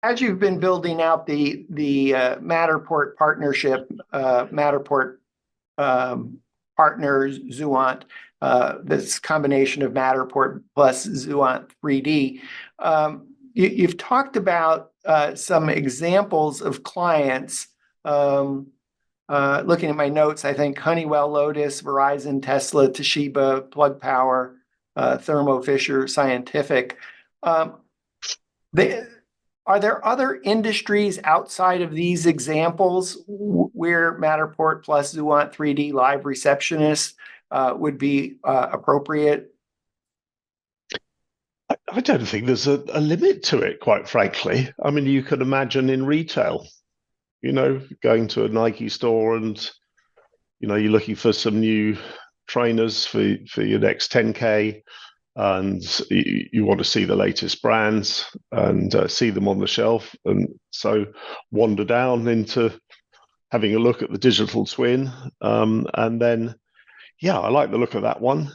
As you've been building out the Matterport partnership, Matterport partners, Zuant, this combination of Matterport plus Zuant 3D, you've talked about some examples of clients. Looking at my notes, I think Honeywell, Lotus, Verizon, Tesla, Toshiba, Plug Power, Thermo Fisher Scientific. Are there other industries outside of these examples where Matterport plus Zuant 3D Live Receptionist would be appropriate? I don't think there's a limit to it, quite frankly. I mean, you could imagine in retail, going to a Nike store and, you're looking for some new trainers for your next 10K, and you want to see the latest brands and see them on the shelf. And so wander down into having a look at the digital twin. And then, yeah, I like the look of that one.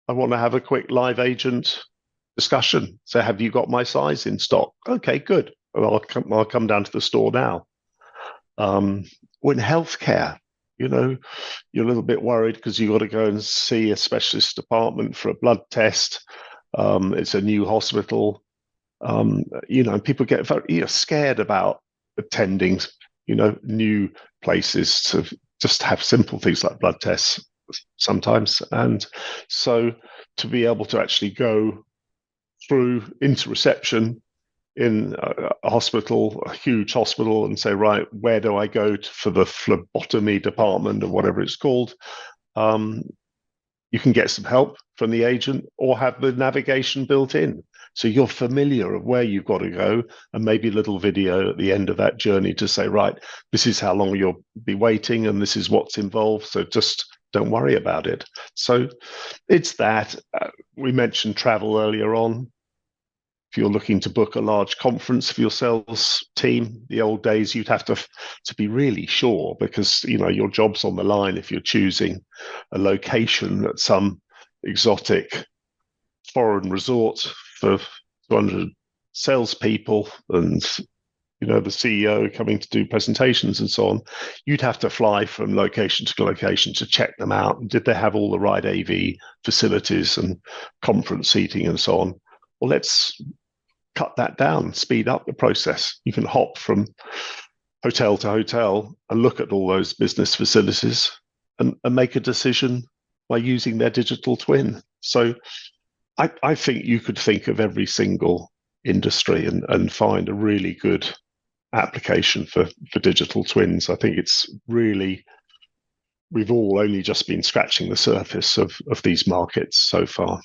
I want to have a quick live agent discussion. So have you got my size in stock? Okay, good. Well, I'll come down to the store now. Or in healthcare, you're a little bit worried because you've got to go and see a specialist department for a blood test. It's a new hospital. People get very scared about attending, new places to just have simple things like blood tests sometimes. And so to be able to actually go through into reception in a hospital, a huge hospital, and say, right, where do I go for the phlebotomy department or whatever it's called? You can get some help from the agent or have the navigation built in. So you're familiar of where you've got to go, and maybe a little video at the end of that journey to say, right, this is how long you'll be waiting and this is what's involved. So just don't worry about it. So it's that. We mentioned travel earlier on. If you're looking to book a large conference for your sales team, the old days, you'd have to be really sure because, your job's on the line if you're choosing a location at some exotic foreign resort for 200 salespeople and, the CEO coming to do presentations and so on. You'd have to fly from location to location to check them out. And did they have all the right AV facilities and conference seating and so on? Well, let's cut that down, speed up the process. You can hop from hotel to hotel and look at all those business facilities and make a decision by using their digital twin. So I think you could think of every single industry and find a really good application for digital twins. I think it's really, we've all only just been scratching the surface of these markets so far.